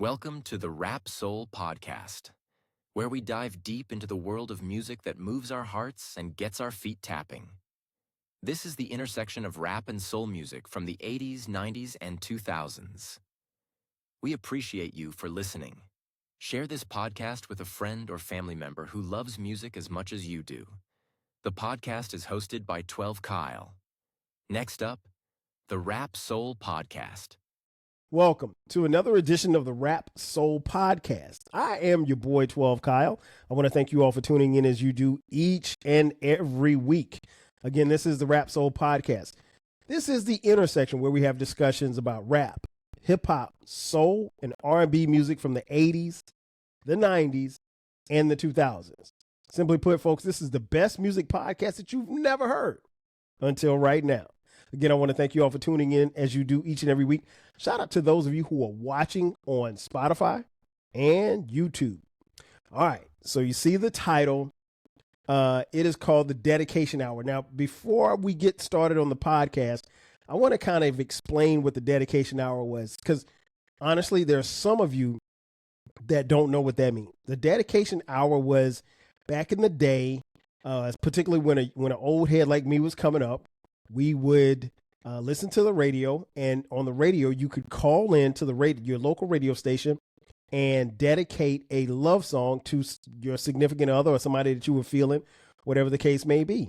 Welcome to the Rap Soul Podcast, where we dive deep into the world of music that moves our hearts and gets our feet tapping. This is the intersection of rap and soul music from the 80s, 90s, and 2000s. We appreciate you for listening. Share this podcast with a friend or family member who loves music as much as you do. The podcast is hosted by 12 Kyle. Next up, the Rap Soul Podcast. Welcome to another edition of the Rap Soul Podcast. I am your boy 12 Kyle. I want to thank you all for tuning in as you do each and every week. Again, this is the Rap Soul Podcast. This is the intersection where we have discussions about rap, hip hop, soul, and R&B music from the 80s, the 90s, and the 2000s. Simply put, folks, this is the best music podcast that you've never heard until right now. Again, I want to thank you all for tuning in as you do each and every week. Shout out to those of you who are watching on Spotify and YouTube. All right, so you see the title. It is called the Dedication Hour. Now, before we get started on the podcast, I want to kind of explain what the Dedication Hour was, because honestly, there are some of you that don't know what that means. The Dedication Hour was back in the day, particularly when an old head like me was coming up. We would listen to the radio, and on the radio, you could call in to your local radio station and dedicate a love song to your significant other or somebody that you were feeling, whatever the case may be.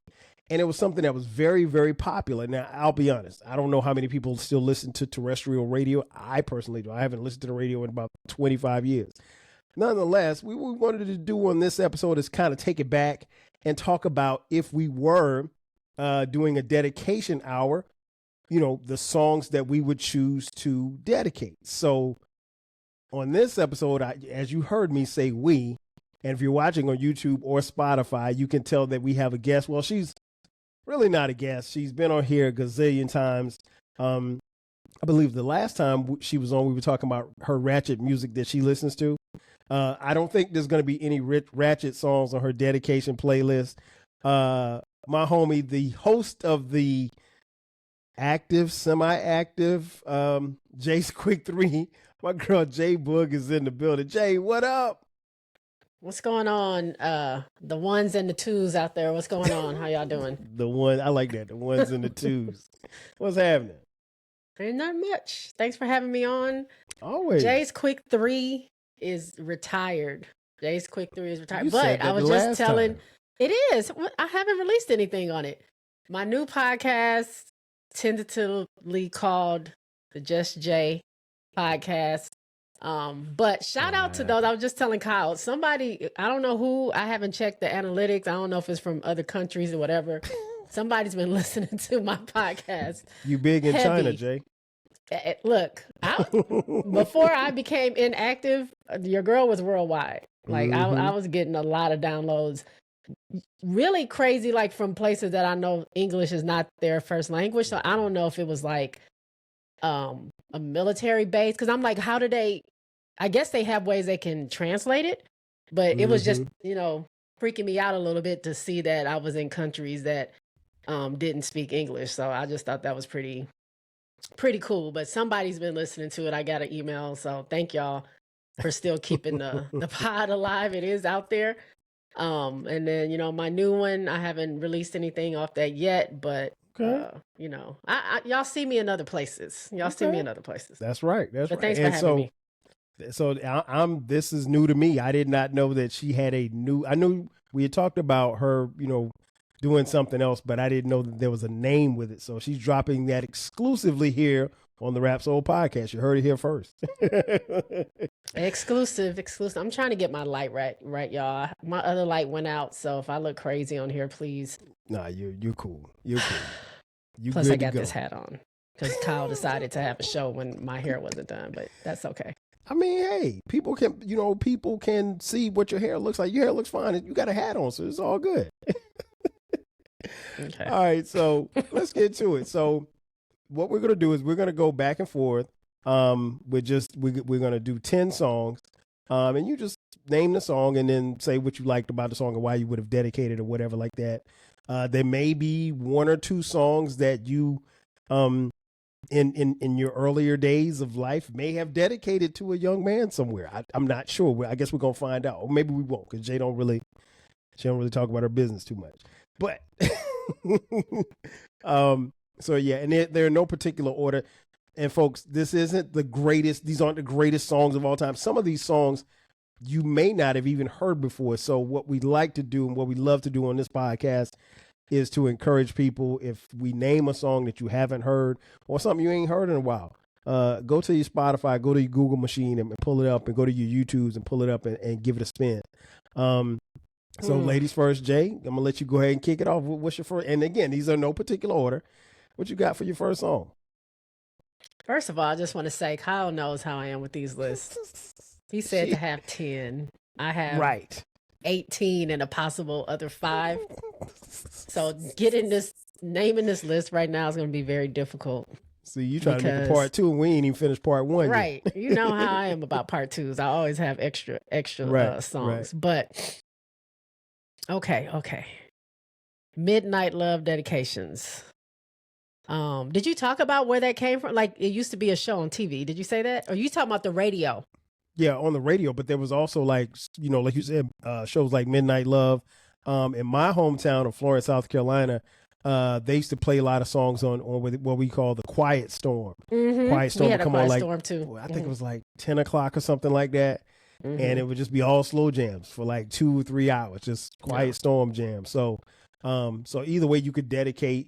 And it was something that was very, very popular. Now, I'll be honest, I don't know how many people still listen to terrestrial radio. I personally do. I haven't listened to the radio in about 25 years. Nonetheless, what we wanted to do on this episode is kind of take it back and talk about if we were doing a dedication hour, the songs that we would choose to dedicate. So on this episode, as you heard me say we, and if you're watching on YouTube or Spotify, you can tell that we have a guest. Well, she's really not a guest. She's been on here a gazillion times. I believe the last time she was on, we were talking about her ratchet music that she listens to. I don't think there's going to be any ratchet songs on her dedication playlist. My homie, the host of the active, semi-active, Jay's Quick 3, my girl JBoog is in the building. Jay, what up? What's going on? The ones and the twos out there. What's going on? How y'all doing? I like that. The ones and the twos. What's happening? Ain't not much. Thanks for having me on. Always. Jay's Quick 3 is retired. Jay's Quick 3 is retired. You but I was just telling... time. It is. I haven't released anything on it. My new podcast, tentatively called the Just Jay podcast. But shout out to those. I was just telling Kyle, somebody, I don't know who, I haven't checked the analytics. I don't know if it's from other countries or whatever. Somebody's been listening to my podcast. You big in China, Jay. Look, before I became inactive, your girl was worldwide. Like I was getting a lot of downloads. Really crazy, like from places that I know English is not their first language. So I don't know if it was like a military base, because I'm like, how do they, I guess they have ways they can translate it, but it was just, freaking me out a little bit to see that I was in countries that didn't speak English. So I just thought that was pretty cool. But somebody's been listening to it. I got an email, so thank y'all for still keeping the pod alive. It is out there. And then, my new one, I haven't released anything off that yet, but, y'all see me in other places. See me in other places. That's right. That's but right. Thanks for having me. So this is new to me. I did not know that she had I knew we had talked about her, doing something else, but I didn't know that there was a name with it. So she's dropping that exclusively here on the Rap Soul Podcast. You heard it here first. Exclusive. I'm trying to get my light right, y'all. My other light went out, so if I look crazy on here, please. Nah, you're cool. You're cool. Plus, I got this hat on because Kyle decided to have a show when my hair wasn't done, but that's okay. I mean, hey, people can see what your hair looks like. Your hair looks fine. You got a hat on, so it's all good. Okay. All right, so let's get to it. So what we're going to do is we're going to go back and forth. We're going to do 10 songs. And you just name the song and then say what you liked about the song and why you would have dedicated or whatever like that. There may be one or two songs that you in your earlier days of life may have dedicated to a young man somewhere. I'm not sure. I guess we're gonna find out, or maybe we won't, because she don't really talk about her business too much. But so yeah, and they're in no particular order. And folks, this isn't the greatest. These aren't the greatest songs of all time. Some of these songs you may not have even heard before. So what we like to do and what we love to do on this podcast is to encourage people, if we name a song that you haven't heard or something you ain't heard in a while, go to your Spotify, go to your Google machine and pull it up, and go to your YouTubes and pull it up and give it a spin. So ladies first, Jay, I'm going to let you go ahead and kick it off. What's your first? And again, these are no particular order. What you got for your first song? First of all, I just want to say Kyle knows how I am with these lists. He said to have 10. I have 18 and a possible other 5. So naming this list right now is going to be very difficult. See, you trying to make a part 2 and we ain't even finished part 1 yet. Right. You know how I am about part 2s. I always have extra songs. Right. But okay. Midnight Love Dedications. Did you talk about where that came from? Like, it used to be a show on TV. Did you say that? Or you talking about the radio? Yeah, on the radio, but there was also, like you said, shows like Midnight Love. In my hometown of Florence, South Carolina, they used to play a lot of songs on what we call the Quiet Storm. Mm-hmm. Quiet Storm would come on like, Storm too. I think it was like 10 o'clock or something like that. And it would just be all slow jams for like 2 or 3 hours, just Quiet Storm jams. So either way, you could dedicate,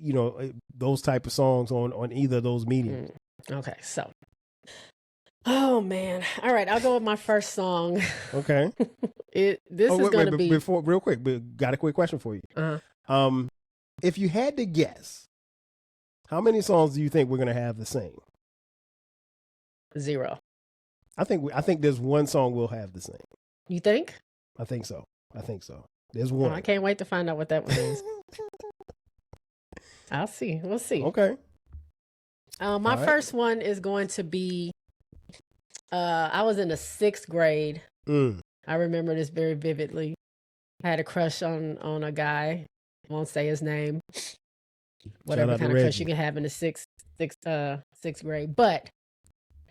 those type of songs on either of those mediums. Okay, so. Oh man! All right, I'll go with my first song. Okay. This is going to be before real quick. Got a quick question for you. If you had to guess, how many songs do you think we're going to have the same? 0. I think there's one song we'll have the same. You think? I think so. There's one. I can't wait to find out what that one is. I'll see. We'll see. Okay. My first one is going to be. I was in the 6th grade. I remember this very vividly. I had a crush on a guy. Won't say his name. Whatever kind of crush you can have in the sixth grade. But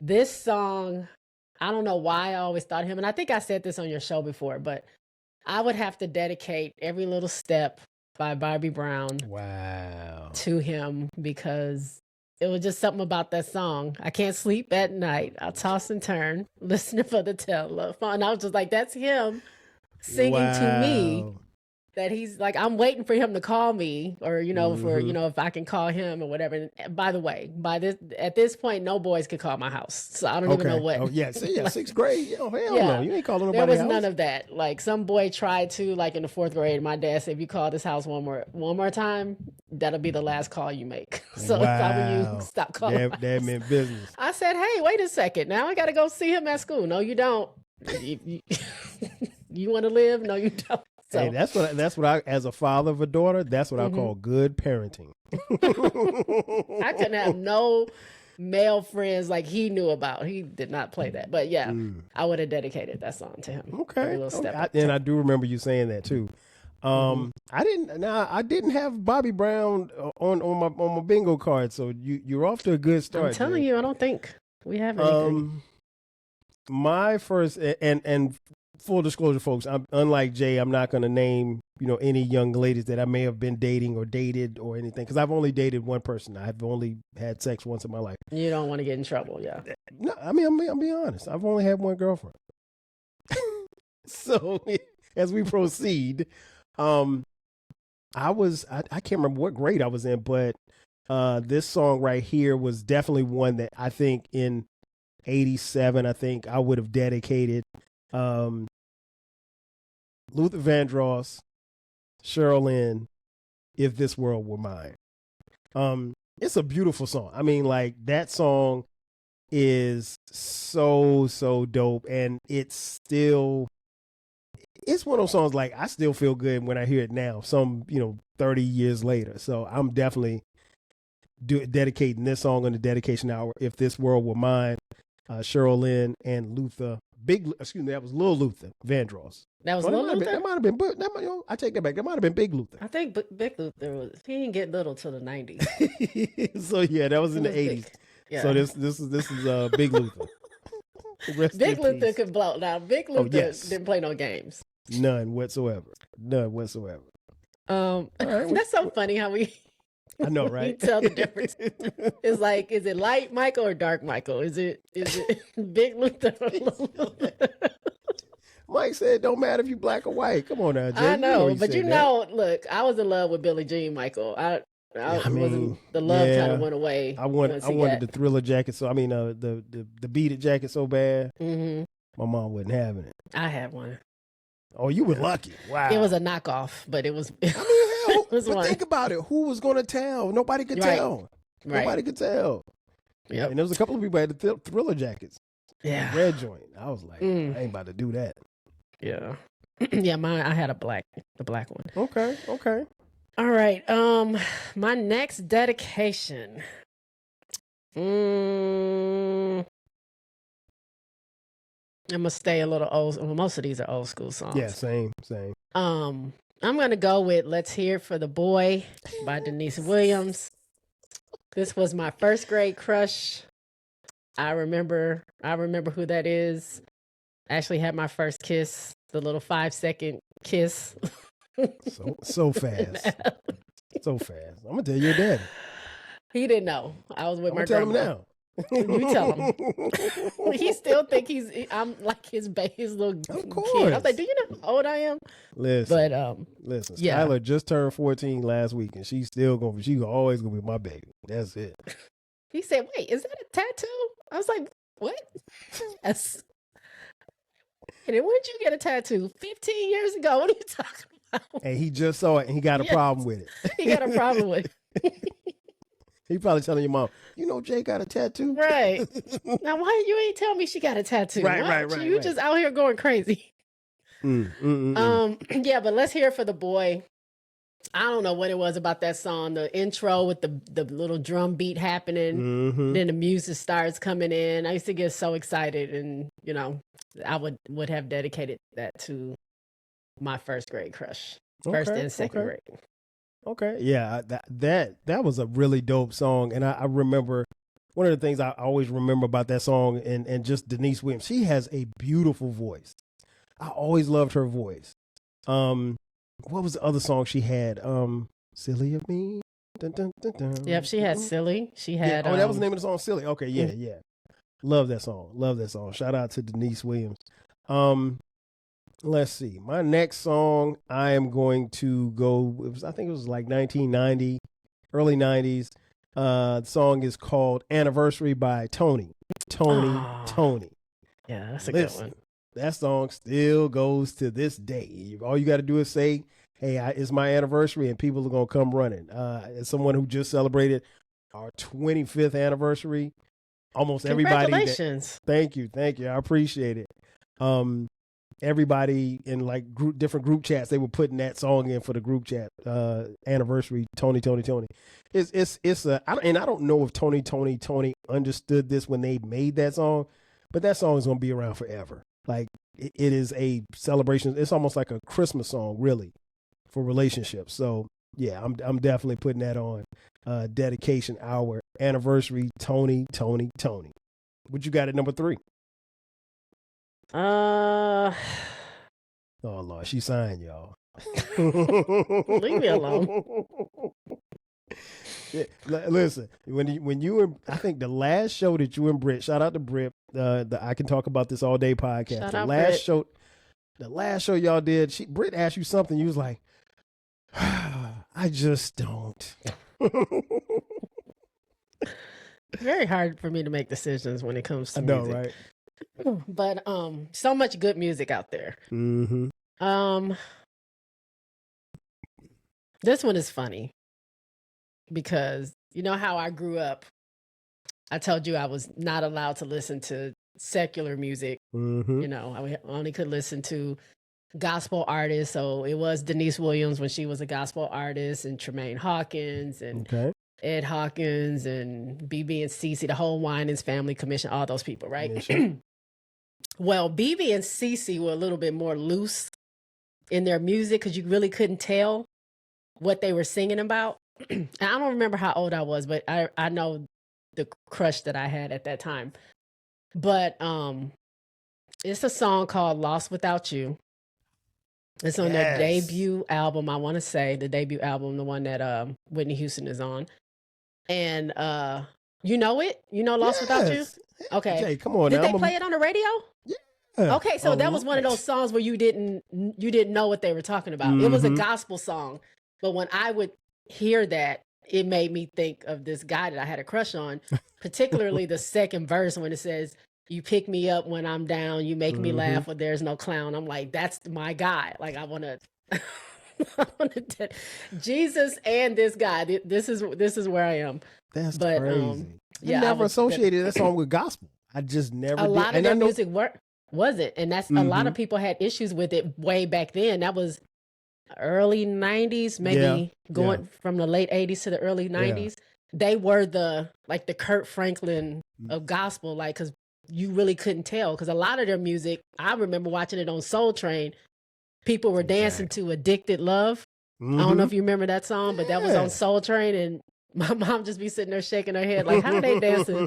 this song, I don't know why I always thought him, and I think I said this on your show before, but I would have to dedicate Every Little Step by Bobby Brown to him, because it was just something about that song. I can't sleep at night. I toss and turn, listening for the telephone. And I was just like, that's him singing to me. That he's like, I'm waiting for him to call me, or if I can call him or whatever. And by the way, at this point, no boys could call my house, so I don't even know what. Oh yeah, so yeah, 6th grade. Oh hell no, you ain't calling nobody. There was house. None of that. Like, some boy tried to, like in the 4th grade. My dad said, if you call this house one more time, that'll be the last call you make. So how will you stop calling? That meant business. I said, hey, wait a second. Now I got to go see him at school. No, you don't. You want to live? No, you don't. So. Hey, that's what I, as a father of a daughter, that's what I call good parenting. I couldn't have no male friends like he knew about. He did not play that. But yeah, I would have dedicated that song to him. Okay. I do remember you saying that too. I didn't have Bobby Brown on my bingo card, so you're off to a good start. I'm telling you, I don't think we have anything. My first and full disclosure, folks, unlike Jay, I'm not going to name, any young ladies that I may have been dating or dated or anything, because I've only dated one person. I've only had sex once in my life. You don't want to get in trouble, yeah. No, I mean, I'm being honest. I've only had one girlfriend. So as we proceed, I can't remember what grade I was in, but this song right here was definitely one that I think in 87, I think I would have dedicated. Luther Vandross, Cheryl Lynn, If This World Were Mine. It's a beautiful song. I mean, like, that song is so dope, and it's one of those songs, like, I still feel good when I hear it now, 30 years later. So I'm definitely dedicating this song on the dedication hour, If This World Were Mine. Cheryl Lynn and Luther. That was Lil Luther Vandross. That was Lil Luther? That might have been, I take that back. That might have been Big Luther. I think Big Luther he didn't get little till the 90s. So yeah, that was in the 80s. Yeah. So this is Big Luther. Rest Big in Luther peace. could blow. Now, Big Luther yes. didn't play no games. None whatsoever. None whatsoever. All right, that's so funny how we. I know, right? We tell the difference. It's like, is it light Michael or dark Michael? Is it Big Luther or Little Luther? Mike said, "Don't matter if you black or white." Come on now, Jay. I know, but you know, look, I was in love with Billie Jean, Michael. I mean, wasn't. The love kind of went away. I wanted the Thriller jacket, so I mean, the beaded jacket so bad. Mm-hmm. My mom wasn't having it. I had one. Oh, you were lucky. Wow. It was a knockoff, but it was. I mean, hell, was but one. think about it. Who was going to tell? Nobody could Right. tell. Right. Nobody could tell. Yep. And there was a couple of people who had the Thriller jackets. Yeah. Red joint. I was like, I ain't about to do that. Yeah. Yeah, I had the black one. Okay. All right. My next dedication. I'm gonna stay a little old. Well, most of these are old school songs. Yeah, same. I'm gonna go with "Let's Hear It for the Boy" by Denise Williams. This was my first grade crush. I remember who that is. I actually had my first kiss, the little 5-second kiss. So fast. So fast. I'm gonna tell your daddy. He didn't know. I was with my Tell him grandma. now. You tell him. He still think I'm like his little Of kid. course. I was like, do you know how old I am? Listen. But Listen, yeah. Skylar just turned 14 last week, and she's always gonna be my baby. That's it. He said, "Wait, is that a tattoo?" I was like, "What?" Yes. And then when did you get a tattoo? 15 years ago. What are you talking about? And he just saw it, and he got a problem with it. He got a problem with it. He probably telling your mom, "You know, Jay got a tattoo." Right. Now, why you ain't tell me she got a tattoo? Right. You just out here going crazy. Yeah, but let's hear it for the boy. I don't know what it was about that song. The intro with the little drum beat happening, then the music starts coming in. I used to get so excited, and I would have dedicated that to my first grade crush, first and second grade. Okay, yeah, that was a really dope song, and I remember one of the things I always remember about that song, and just Denise Williams. She has a beautiful voice. I always loved her voice. What was the other song she had? Silly of Me. Dun, dun, dun, dun. Yep, she had Silly. She had. that was the name of the song, Silly. Okay, yeah. Love that song. Shout out to Denise Williams. Let's see. My next song, I am going to go. I think it was like 1990, early 90s. The song is called "Anniversary" by Tony. Tony. Yeah, that's a Listen, good one. that song still goes to this day. All you got to do is say, "Hey, it's my anniversary," and people are gonna come running. As someone who just celebrated our 25th anniversary, almost everybody. Congratulations! Thank you. I appreciate it. Everybody in like different group chats, they were putting that song in for the group chat. Anniversary, Tony. It's and I don't know if Tony understood this when they made that song, but that song is gonna be around forever. Like it is a celebration. It's almost like a Christmas song, really, for relationships. So yeah, I'm definitely putting that on. Dedication hour, anniversary, Tony. What you got at number 3? Oh Lord, she signed, y'all. Leave me alone. Yeah, listen, I think the last show that you and Britt, shout out to Britt, the I Can Talk About This All Day podcast. Shout the out, last Britt. the last show y'all did, Britt asked you something, you was like, I just don't. Very hard for me to make decisions when it comes to I know, music. right? But so much good music out there. This one is funny because you know how I grew up. I told you I was not allowed to listen to secular music. I only could listen to gospel artists. So it was Denise Williams when she was a gospel artist, and Tremaine Hawkins, and Ed Hawkins, and BB and Cece, the whole Winans Family Commission, all those people, right? Yeah, sure. Well, BB and Cece were a little bit more loose in their music because you really couldn't tell what they were singing about. And I don't remember how old I was, but I know the crush that I had at that time. But it's a song called Lost Without You. It's on their debut album, I want to say, the debut album, the one that Whitney Houston is on. And you know it? You know Lost Without You? Okay. Jay, come on. Did they play it on the radio? Yeah. Okay, so that was one of those songs where you didn't know what they were talking about. It was a gospel song, but when I would hear that, it made me think of this guy that I had a crush on, particularly the second verse when it says, "You pick me up when I'm down, you make me laugh when there's no clown." I'm like, that's my guy. Like, I want to Jesus and this guy. This is where I am. That's crazy. Yeah, I never associated that song with gospel. I just never did. A lot of their music wasn't, and that's a lot of people had issues with it way back then. That was early 90s, maybe going from the late 80s to the early 90s. They were the Kurt Franklin of gospel, like, because you really couldn't tell, because a lot of their music, I remember watching it on Soul Train, people were dancing to Addicted Love. I don't know if you remember that song, but that was on Soul Train, and my mom just be sitting there shaking her head like, how are they dancing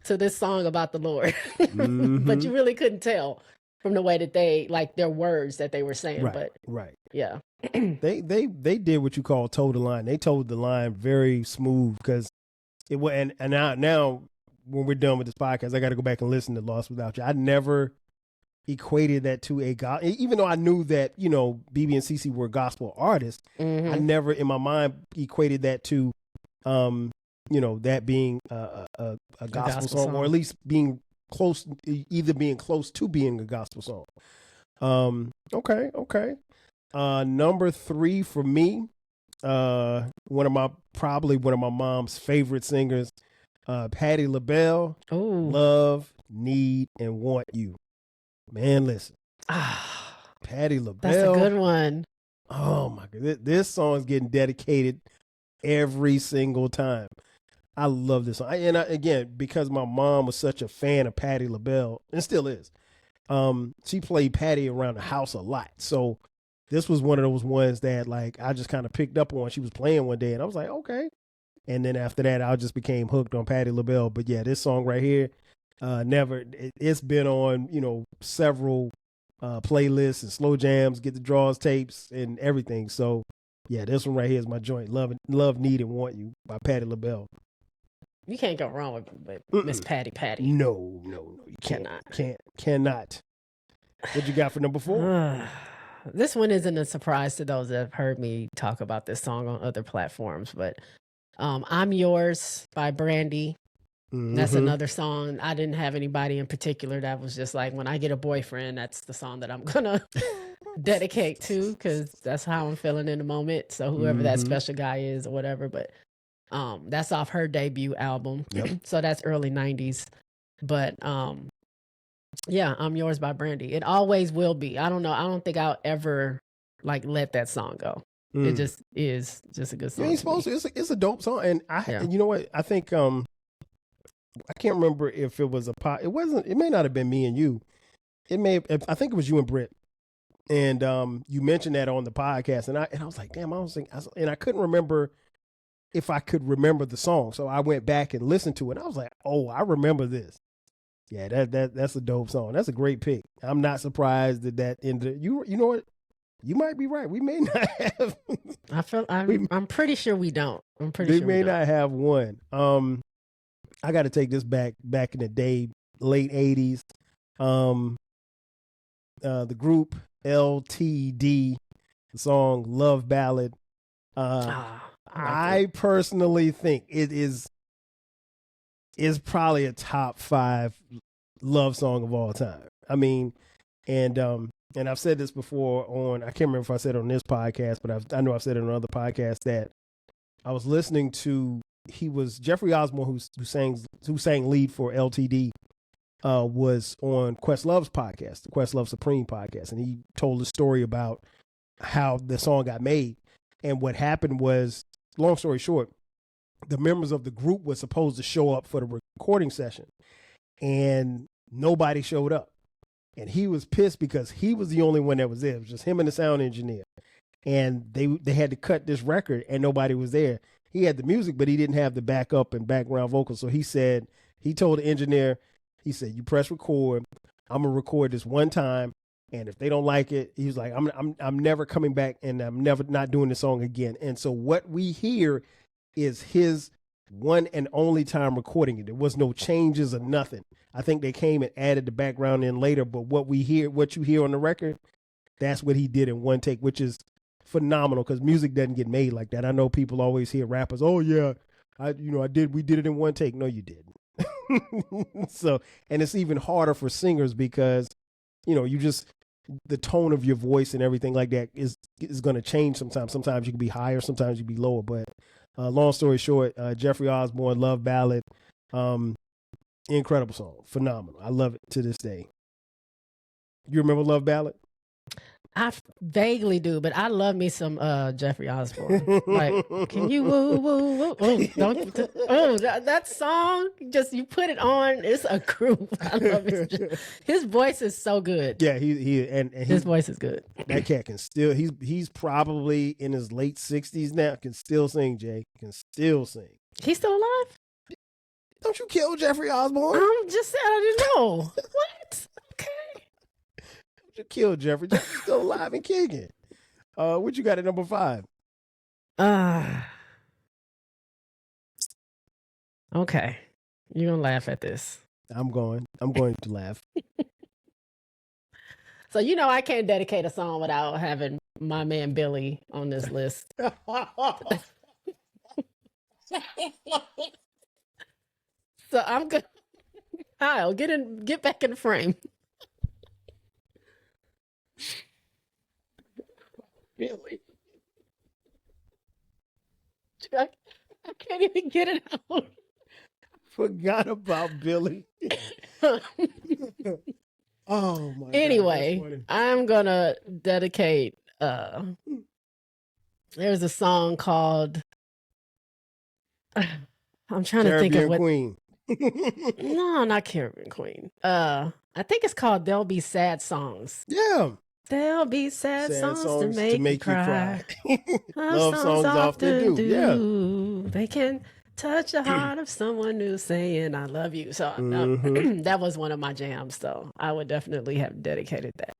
to this song about the Lord? But you really couldn't tell from the way that they, like, their words that they were saying. Right. Yeah. they did what you call toe the line. They toed the line very smooth, because it was, and now when we're done with this podcast, I got to go back and listen to Lost Without You. I never equated that to a God, even though I knew that, you know, BB and CC were gospel artists. I never in my mind equated that to you know, that being a gospel song, or at least being close, either being close to being a gospel song. Okay. Number 3 for me, one of my mom's favorite singers, Patti LaBelle. Love, Need, and Want You. Man, listen. Patti LaBelle. That's a good one. Oh my God. This song is getting dedicated every single time. I love this song. Again, because my mom was such a fan of Patti LaBelle, and still is, she played Patti around the house a lot. So this was one of those ones that, like, I just kind of picked up on. She was playing one day, and I was like, okay. And then after that, I just became hooked on Patti LaBelle. But yeah, this song right here, it's been on, you know, several playlists and slow jams, Get the Draws tapes, and everything. So yeah, this one right here is my joint. Love, Need, and Want You by Patti LaBelle. You can't go wrong with Miss Patti. No, you cannot. What you got for number 4? This one isn't a surprise to those that have heard me talk about this song on other platforms, but I'm Yours by Brandy. That's another song. I didn't have anybody in particular that was just like, when I get a boyfriend, that's the song that I'm gonna dedicate to, because that's how I'm feeling in the moment. So whoever that special guy is or whatever, but that's off her debut album. So that's early 90s. But yeah, I'm Yours by Brandy. It always will be. I don't know. I don't think I'll ever, like, let that song go. It just is just a good song. You ain't supposed to. It's a dope song. And and you know what? I think I can't remember if it was it wasn't, it may not have been me and you. It may have, I think it was you and Britt. And you mentioned that on the podcast, and I was like, damn, and I couldn't remember if I could remember the song. So I went back and listened to it, and I was like, oh, I remember this. Yeah, that's a dope song. That's a great pick. I'm not surprised that you know what? You might be right. We may not have. I'm pretty sure we don't. We may not have one. I got to take this back in the day, late 80s. The group LTD, the song Love Ballad. I personally think it is probably a top 5 love song of all time. I mean, and I've said this before on, I can't remember if I said it on this podcast, but I know I've said it on another podcast, that I was listening to, he was Jeffrey Osborne, who sang lead for LTD, was on Questlove's podcast, the Questlove Supreme podcast, and he told a story about how the song got made. And what happened was, long story short, the members of the group were supposed to show up for the recording session, and nobody showed up. And he was pissed because he was the only one that was there. It was just him and the sound engineer. And they had to cut this record, and nobody was there. he had the music, but he didn't have the backup and background vocals. So he told the engineer, he said, you press record. I'm gonna record this one time, and if they don't like it, he was like, I'm never coming back, and I'm never not doing the song again. And so what we hear is his one and only time recording it. There was no changes or nothing. I think they came and added the background in later, but what you hear on the record, that's what he did in one take, which is phenomenal because music doesn't get made like that. I know people always hear rappers, oh yeah, we did it in one take. No, you didn't. So, and it's even harder for singers because, the tone of your voice and everything like that is going to change sometimes. Sometimes you can be higher, sometimes you can be lower. But long story short, Jeffrey Osborne, Love Ballad, incredible song, phenomenal. I love it to this day. You remember Love Ballad? I vaguely do, but I love me some Jeffrey Osborne. Like, can you woo woo woo? Oh, that song, just you put it on, it's a groove. I love it. His voice is so good. Yeah, his voice is good. That cat can still. He's probably in his late 60s now. Can still sing. Jay can still sing. He's still alive? Don't you kill Jeffrey Osborne? I'm just saying. I didn't know. What? Okay. You killed Jeffrey. Jeffrey's still alive and kicking. What you got at number 5? Okay. You're gonna laugh at this. I'm going to laugh. So I can't dedicate a song without having my man Billy on this list. So I'm gonna Kyle, get back in the frame. Billy. I can't even get it out. Forgot about Billy. Oh my anyway, God, I'm gonna dedicate there's a song called I'm trying to think of what Queen. No, not Caribbean Queen. I think it's called There'll Be Sad Songs. Yeah. There'll be sad songs to make you cry. Love songs often do. Yeah. They can touch the heart of someone new saying, I love you. So that was one of my jams, though. I would definitely have dedicated that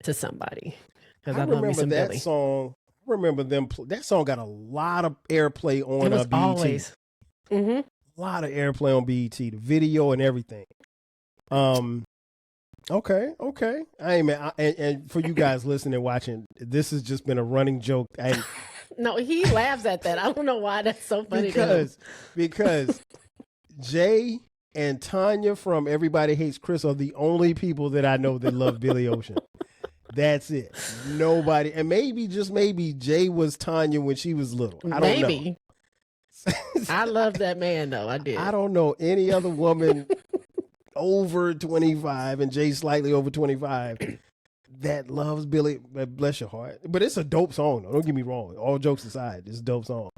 to somebody. I remember that Billy. Song. I remember that song got a lot of airplay on BET. Always. A lot of airplay on BET, the video and everything. Okay. And for you guys listening and watching, this has just been a running joke. No, he laughs at that. I don't know why that's so funny. Because Jay and Tanya from Everybody Hates Chris are the only people that I know that love Billy Ocean. That's it. Nobody. And maybe, just maybe, Jay was Tanya when she was little. I don't know. I love that man, though. I did. I don't know any other woman over 25 and Jay slightly over 25 that loves Billy. Bless your heart. But it's a dope song, though. Don't get me wrong. All jokes aside, it's a dope song.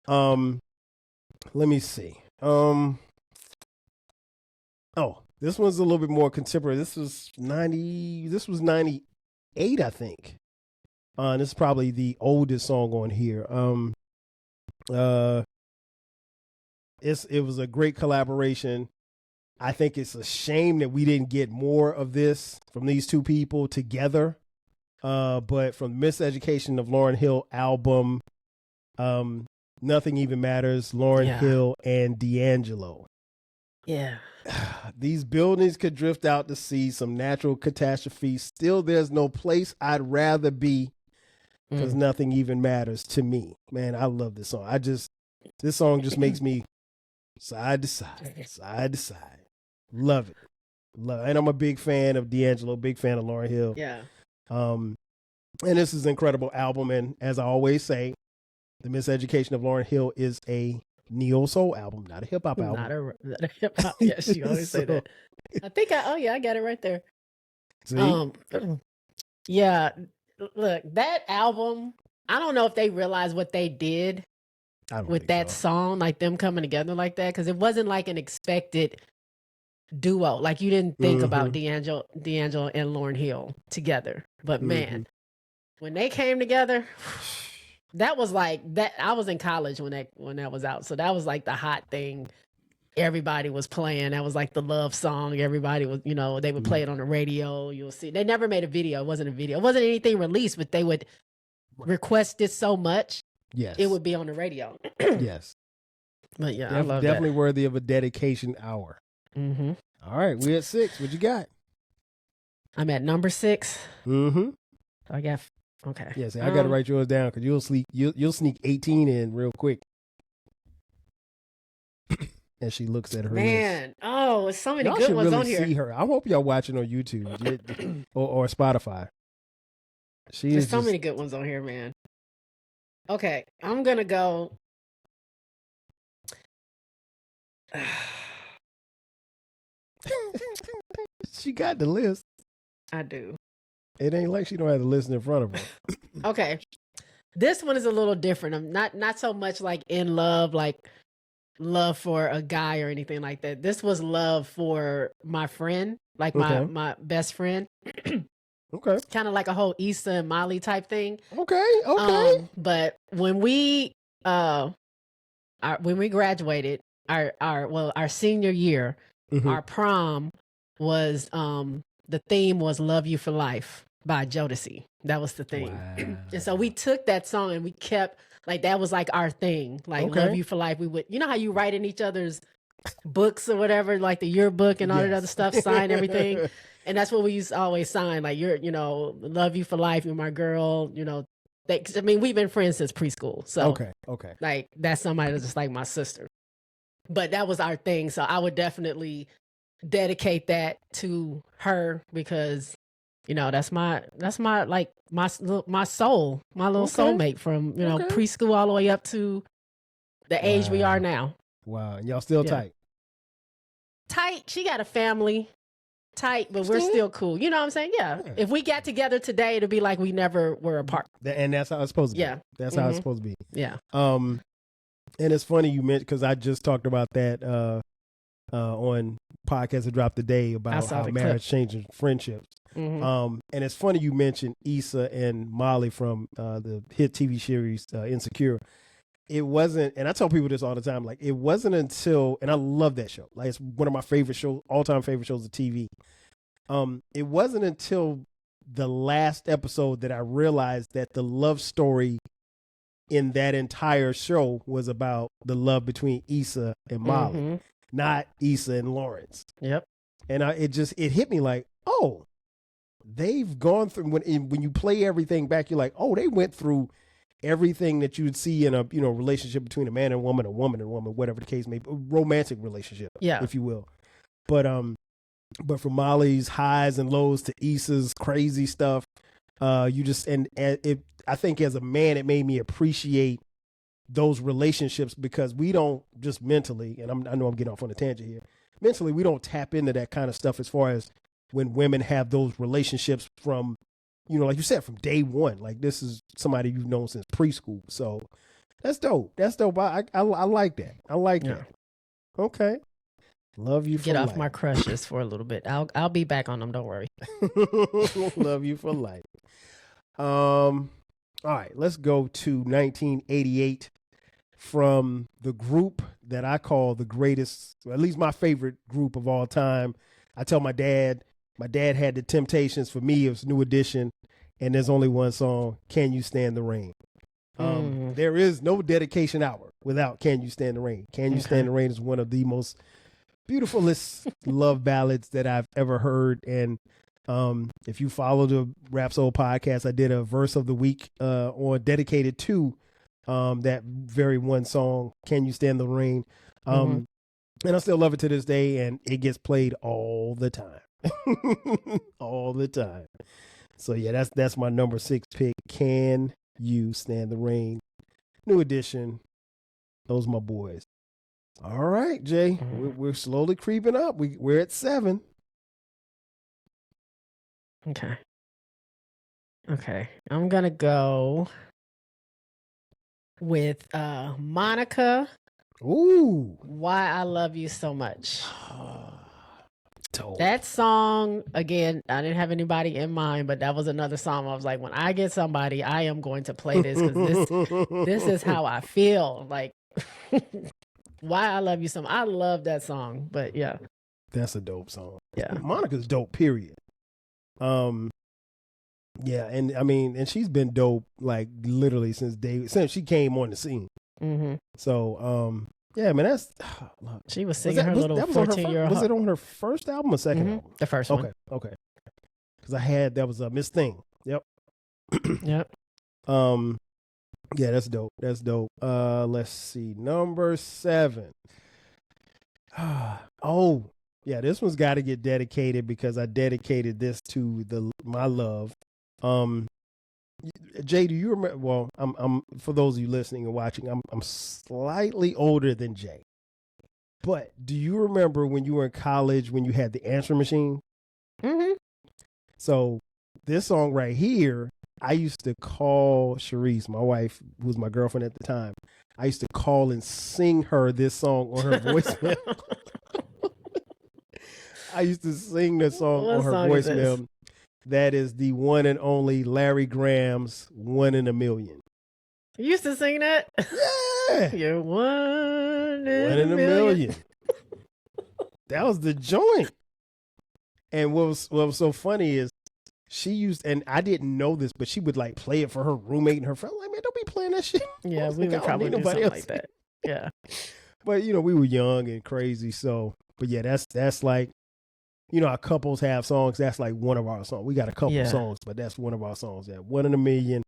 Let me see. Oh, this one's a little bit more contemporary. This was 98, I think. This is probably the oldest song on here. It was a great collaboration. I think it's a shame that we didn't get more of this from these two people together. But from Miseducation of Lauryn Hill album, Nothing Even Matters, Lauryn Hill and D'Angelo. Yeah. These buildings could drift out to sea, some natural catastrophes. Still, there's no place I'd rather be because nothing even matters to me. Man, I love this song. This song just makes me side to side. Love it. And I'm a big fan of D'Angelo, big fan of Lauryn Hill. Yeah. And this is an incredible album. And as I always say, The Miseducation of Lauryn Hill is a neo soul album, not a hip hop album. Not a hip hop. Yes, you always say that. I think I got it right there. See? Yeah. Look, that album, I don't know if they realized what they did with that song, like them coming together like that, because it wasn't like an expected duo. Like you didn't think about D'Angelo and Lauryn Hill together. But man, when they came together, that was like that. I was in college when that was out, so that was like the hot thing. Everybody was playing. That was like the love song. Everybody was, they would play it on the radio. You'll see. They never made a video. It wasn't a video. It wasn't anything released, but they would request it so much. Yes. It would be on the radio. Yes. But yeah, I love definitely that. worthy of a dedication hour. Mm-hmm. All right, we're at 6. What you got? I'm at number 6. Mm-hmm. I got okay. Yes, I got to write yours down because you'll sneak 18 in real quick. And she looks at her man. list. Oh, it's so many y'all good ones really on here. See her. I hope y'all watching on YouTube or Spotify. There's so many good ones on here, man. Okay, I'm gonna go. She got the list. I do. It ain't like she don't have the list in front of her. Okay, this one is a little different. I'm not so much like in love, like love for a guy or anything like that. This was love for my friend, like my best friend. Okay. Kind of like a whole Issa and Molly type thing. Okay. But when we graduated, our senior year, our prom was the theme was "Love You for Life" by Jodeci. That was the thing. Wow. And so we took that song and we kept like that was like our thing, like "Love You for Life." We would, how you write in each other's books or whatever, like the yearbook and all that other stuff, sign everything. And that's what we used to always sign, like you're, "Love you for life, you're my girl." We've been friends since preschool, so okay, like that's somebody that's just like my sister. But that was our thing, so I would definitely dedicate that to her because, that's my like my soul, my little soulmate from preschool all the way up to the age we are now. Wow, and y'all still tight? Tight. She got a family. Tight, but we're still cool. You know what I'm saying? Yeah. If we got together today, it'd be like we never were apart. And that's how it's supposed to be. Yeah. That's how it's supposed to be. Yeah. And it's funny you mentioned, because I just talked about that on podcast that dropped today about how marriage changes friendships. And it's funny you mentioned Issa and Molly from the hit TV series Insecure. It wasn't, and I tell people this all the time, like it wasn't until, and I love that show. Like it's one of my favorite shows, all-time favorite shows of TV. It wasn't until the last episode that I realized that the love story in that entire show was about the love between Issa and Molly, not Issa and Lawrence. Yep. And it hit me like, oh, they've gone through, when you play everything back, you're like, oh, they went through everything that you'd see in a relationship between a man and woman, a woman and woman, whatever the case may be, a romantic relationship, if you will. But from Molly's highs and lows to Issa's crazy stuff, I think as a man, it made me appreciate those relationships because we don't just mentally, and I know I'm getting off on a tangent here, mentally we don't tap into that kind of stuff as far as when women have those relationships from, like you said, from day one. Like this is somebody you've known since preschool. So that's dope. I like that. I like that. Okay. Love you for life. Get off my crushes for a little bit. I'll be back on them. Don't worry. Love you for life. All right, let's go to 1988 from the group that I call the greatest, or at least my favorite group of all time. I tell my dad had the Temptations. For me, it was New Edition, and there's only one song, Can You Stand the Rain? There is no dedication hour without Can You Stand the Rain. Can You Stand the Rain is one of the most beautifulest love ballads that I've ever heard. And if you follow the Rap Soul podcast, I did a verse of the week dedicated to that very one song, Can You Stand the Rain? And I still love it to this day, and it gets played all the time. All the time. So yeah, that's my number 6 pick. Can You Stand the Rain? New Edition. Those are my boys. All right, Jay. We're slowly creeping up. We're at 7. Okay. I'm gonna go with Monica. Ooh. Why I Love You So Much. Dope. That song, again, I didn't have anybody in mind, but that was another song. I was like, when I get somebody, I am going to play this because this is how I feel. Like, Why I Love You So Much. I love that song, but yeah. That's a dope song. Yeah. Monica's dope, period. Yeah, and I mean, and she's been dope like literally since she came on the scene. Mm-hmm. So, yeah, man, that's she was singing her little 14-year-old. Was it on her first album or second album? The first one. Okay. Because that was Miss Thing. Yep. Yep. Yeah, that's dope. Let's see, number 7. Oh, yeah, this one's got to get dedicated because I dedicated this to my love. Jay, do you remember? Well, I'm for those of you listening and watching, I'm slightly older than Jay. But do you remember when you were in college when you had the answering machine? Mm-hmm. So this song right here, I used to call Sharice, my wife, who was my girlfriend at the time. I used to call and sing her this song on her voicemail. I used to sing this song on her voicemail. That is the one and only Larry Graham's "One in a Million." You used to sing that? Yeah. You're one in a million. That was the joint. And what was so funny is she used, and I didn't know this, but she would like play it for her roommate and her friend. I'm like, man, don't be playing that shit. Yeah, we would probably do something like that. Yeah. But we were young and crazy. So, but yeah, that's like, our couples have songs. That's like one of our songs. We got a couple songs, but that's one of our songs. Yeah, "One in a Million."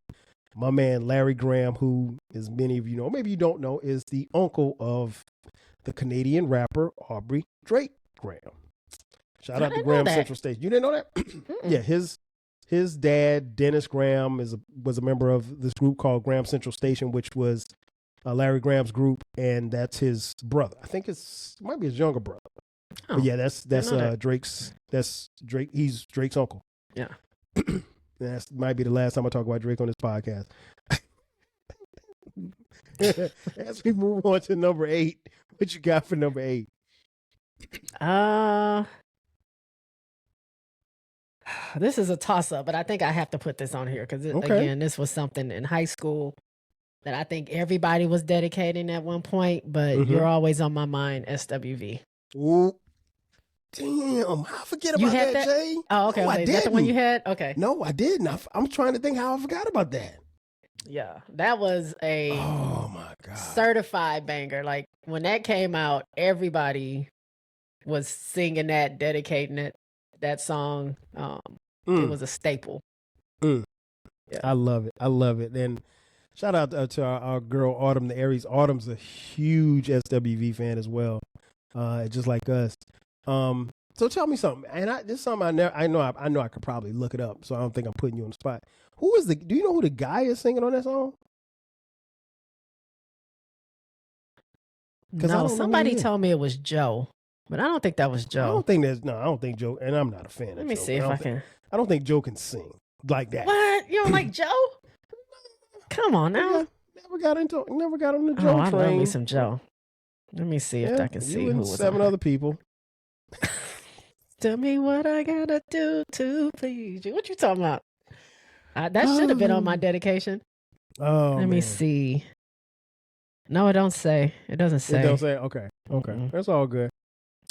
My man Larry Graham, who, as many of you know, maybe you don't know, is the uncle of the Canadian rapper Aubrey Drake Graham. Shout out to Graham Central Station. You didn't know that? Yeah, his dad Dennis Graham was a member of this group called Graham Central Station, which was Larry Graham's group, and that's his brother. I think it might be his younger brother. Oh, but yeah, that's Drake's. That's Drake. He's Drake's uncle. Yeah. That might be the last time I talk about Drake on this podcast. As we move on to number 8, what you got for number 8? This is a toss-up, but I think I have to put this on here because, again, this was something in high school that I think everybody was dedicating at one point, but You're Always on My Mind, SWV. Ooh. Damn, I forget about that, Jay. Oh, okay. Is that the one you had? Okay. No, I didn't. I'm trying to think how I forgot about that. Yeah, that was a certified banger. Like, when that came out, everybody was singing that, dedicating that song. It was a staple. Yeah. I love it. And shout out to our girl Autumn the Aries. Autumn's a huge SWV fan as well, just like us. So tell me something, and this is something I know I could probably look it up, so I don't think I'm putting you on the spot. Do you know who the guy is singing on that song? No, somebody told me it was Joe, but I don't think that was Joe. I don't think Joe, and I'm not a fan of Joe. Let me see if I can. I don't think Joe can sing like that. What? You don't like Joe? Come on now. Never got on the Joe train. I love me some Joe. Let me see if I can see who was 7 other people. Tell me what I gotta do to please you. What you talking about? That should have been on my dedication. Oh, Let me see. No, it don't say. It doesn't say. It don't say. Okay. That's all good.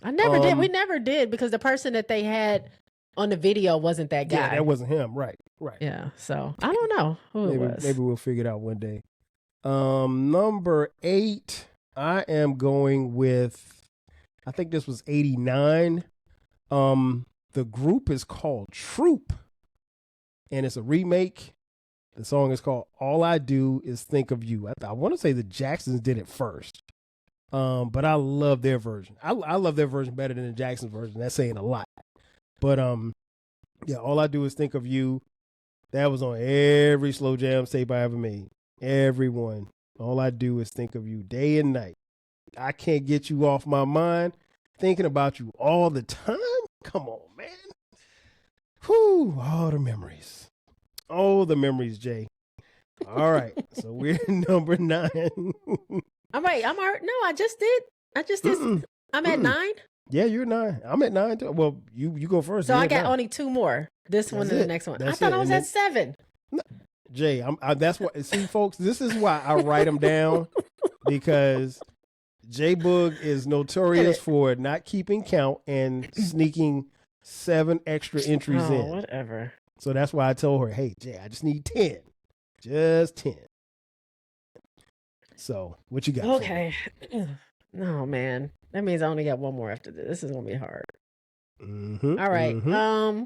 I never did. We never did because the person that they had on the video wasn't that guy. Yeah, that wasn't him. Right. Yeah. So I don't know who it was. Maybe we'll figure it out one day. Number 8, I am going with, I think this was 89. The group is called Troop, and it's a remake. The song is called "All I Do Is Think of You." I want to say the Jacksons did it first, but I love their version. I love their version better than the Jacksons version. That's saying a lot. But yeah, "All I Do Is Think of You." That was on every slow jam tape I ever made. Everyone. All I do is think of you day and night. I can't get you off my mind. Thinking about you all the time. Come on, man. Whew, all the memories. Oh, the memories, Jay. All right. So we're number 9. All right. No, I just did. I'm at 9. Yeah, you're 9. I'm at 9 too. Well, you go first. So You're I at got 9. only 2 more. This one That's and the it. next one. I That's thought it. I was And at 7. Jay, that's what. See, folks, this is why I write them down, because JBoog is notorious for not keeping count and sneaking 7 extra entries in. Whatever. So that's why I told her, hey, Jay, I just need 10. Just 10. So what you got? Okay. No, man. That means I only got 1 more after this. This is going to be hard. Mm-hmm, All right. mm-hmm.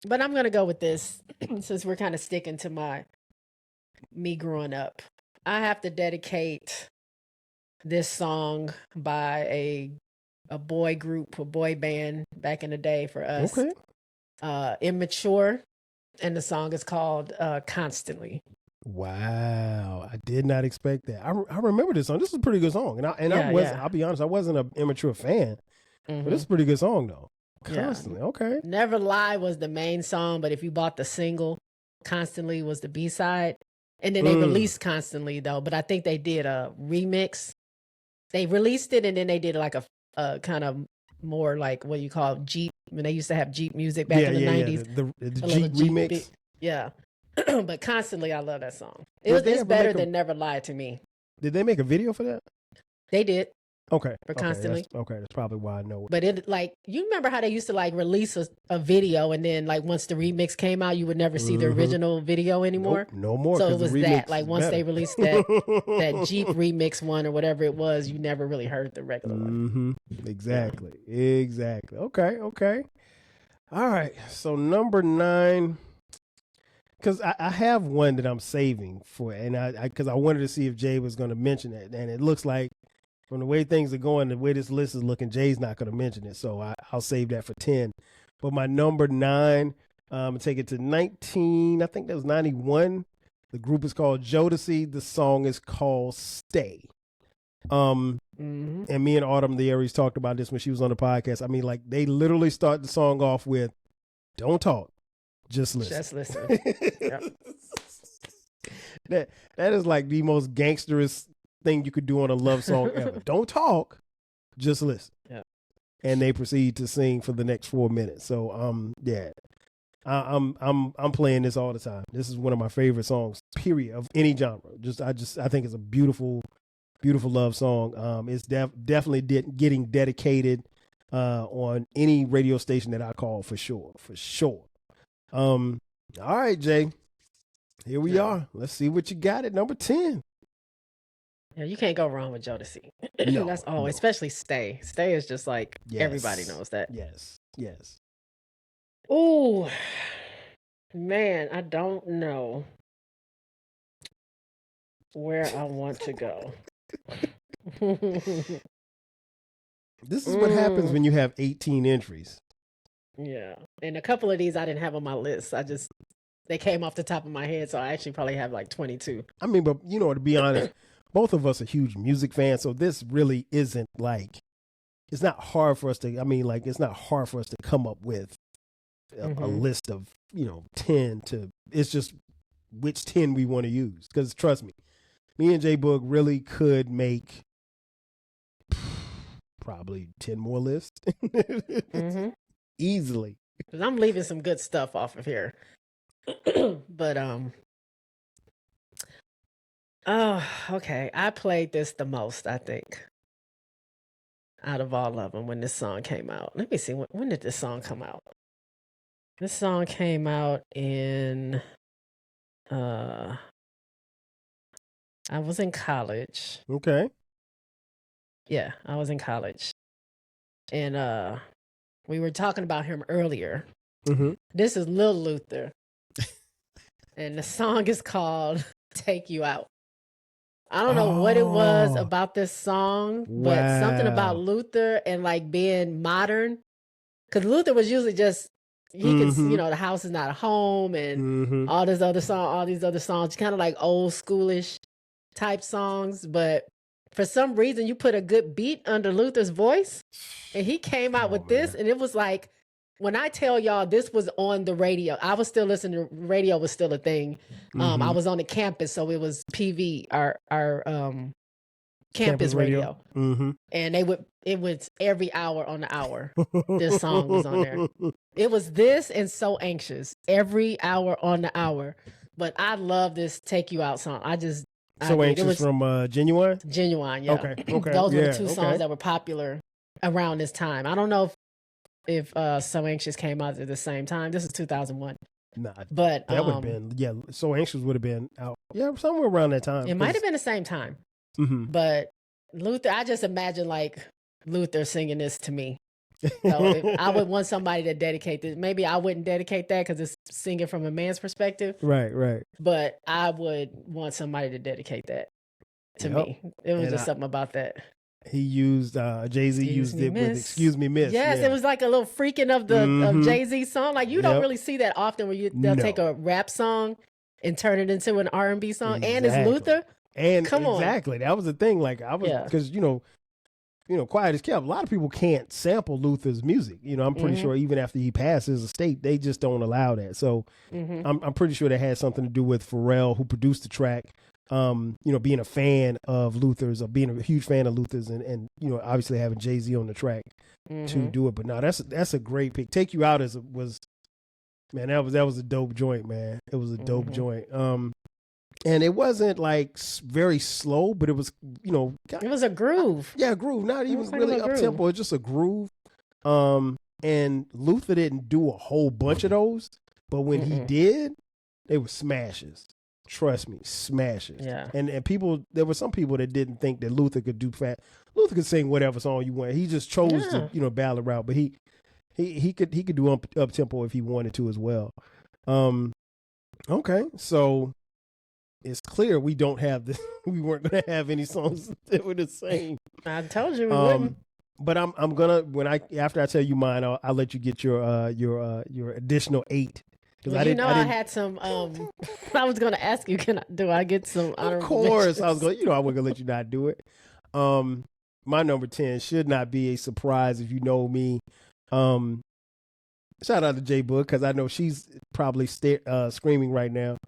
But I'm going to go with this since we're kind of sticking to me growing up. I have to dedicate this song by a boy group, a boy band back in the day for us. Okay. Immature, and the song is called Constantly. Wow, I did not expect that. I remember this song. This is a pretty good song, and I'll be honest, I wasn't an Immature fan, but it's a pretty good song though. Constantly, okay. Never Lie was the main song, but if you bought the single, Constantly was the B-side. And then they released Constantly though, but I think they did a remix. They released it and then they did like a kind of more like what you call Jeep. When they used to have Jeep music back in the 90s. The Jeep remix. Yeah. But Constantly, I love that song. It's better than Never Lie to me. Did they make a video for that? They did. Okay. For Constantly. That's probably why I know it. But it, like, you remember how they used to like release a video and then like once the remix came out, you would never see the original video anymore? Nope, no more. So it was that. Like once they released that Jeep remix one or whatever it was, you never really heard the regular one. Exactly. Exactly. Okay. All right. So number 9, because I have one that I'm saving for, and because I wanted to see if Jay was going to mention it, and it looks like from the way things are going, the way this list is looking, Jay's not going to mention it, so I'll save that for 10. But my number 9, take it to 19. I think that was 91. The group is called Jodeci. The song is called Stay. And me and Autumn the Aries talked about this when she was on the podcast. I mean, like, they literally start the song off with, "Don't talk, just listen." Just listen. That is like the most gangsterous thing you could do on a love song ever. Don't talk, just listen. Yeah. And they proceed to sing for the next 4 minutes. So yeah. I'm playing this all the time. This is one of my favorite songs, period, of any genre. I think it's a beautiful love song. It's definitely getting dedicated on any radio station that I call, for sure. All right, Jay. Here we are. Let's see what you got at number 10. Yeah, you can't go wrong with Jodeci. No, That's always, especially Stay. Stay is just like, everybody knows that. Yes. Ooh, man, I don't know where I want to go. This is what happens when you have 18 entries. Yeah. And a couple of these I didn't have on my list. They came off the top of my head, so I actually probably have like 22. I mean, but to be honest, both of us are huge music fans, so this really isn't like, it's not hard for us to, it's not hard for us to come up with a list of, 10 to, it's just which 10 we want to use. Because trust me and JBoog really could make probably 10 more lists. Easily. Because I'm leaving some good stuff off of here. But, oh, okay. I played this the most, I think, out of all of them when this song came out. Let me see. When did this song come out? This song came out in, I was in college. Okay. Yeah, I was in college. And we were talking about him earlier. This is Lil Luther. And the song is called Take You Out. I don't know what it was about this song, but something about Luther and like being modern. Because Luther was usually just, he could, the house is not a home and all these other songs, kind of like old schoolish type songs. But for some reason, you put a good beat under Luther's voice and he came out with this. And it was like, when I tell y'all this was on the radio, I was still listening to radio, was still a thing. I was on the campus, so it was PV, our campus radio. Mm-hmm. And it was every hour on the hour. This song was on there. It was this and So Anxious every hour on the hour. But I love this Take You Out song. So Anxious from Genuine? Genuine, yeah. Okay. Those were the two songs that were popular around this time. I don't know if So Anxious came out at the same time. This is 2001. Nah, but that would have been, So Anxious would have been out. Yeah, somewhere around that time. It might have been the same time. Mm-hmm. But Luther, I just imagine like Luther singing this to me. So I would want somebody to dedicate this. Maybe I wouldn't dedicate that because it's singing from a man's perspective. Right. But I would want somebody to dedicate that to me. It was just something about that. He used Jay-Z used it with "Excuse Me, Miss." Yes, it was like a little freaking of the of Jay-Z song. Like you don't really see that often where they'll take a rap song and turn it into an R&B song, and it's Luther. And come on, exactly, that was the thing. Like I was because quiet as kept. A lot of people can't sample Luther's music. I'm pretty sure even after he passed his estate, they just don't allow that. So I'm pretty sure that had something to do with Pharrell, who produced the track. Being a fan of Luther's or being a huge fan of Luther's and obviously having Jay-Z on the track to do it. But no, that's a great pick. Take You Out that was a dope joint, man. It was a dope joint. And it wasn't like very slow, but it was, it was a groove. Yeah, groove. Not even really up tempo. It's just a groove. And Luther didn't do a whole bunch of those, but when he did, they were smashes. Trust me, smashes. Yeah. And there were some people that didn't think that Luther could do fat. Luther could sing whatever song you want. He just chose to, ballad route, but he could do up tempo if he wanted to as well. Okay, so it's clear we don't have this. We weren't going to have any songs that were the same. I told you we wouldn't. But I'm gonna after I tell you mine, I'll let you get your additional 8. Well, I had some. I was going to ask you, do I get some? Of course, I was going. I wasn't gonna let you not do it. My number 10 should not be a surprise if you know me. Shout out to JBoog because I know she's probably screaming right now.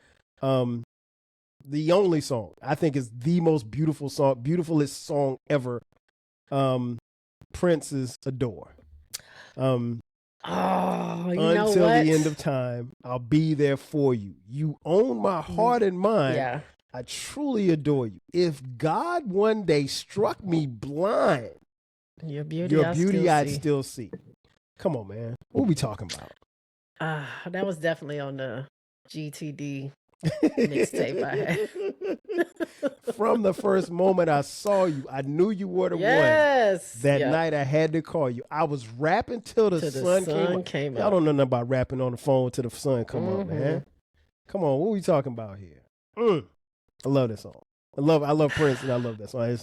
The only song I think is the most beautifulest song ever. Prince's "Adore." Until the end of time, I'll be there for you. You own my heart and mind. Yeah. I truly adore you. If God one day struck me blind, your beauty I'd still see. Come on, man. What are we talking about? That was definitely on the GTD mixtape I had. From the first moment I saw you, I knew you were the one. That night I had to call you. I was rapping till the sun came up. Y'all don't know nothing about rapping on the phone till the sun come up, man. Come on, what are we talking about here? I love this song. I love Prince and I love that song.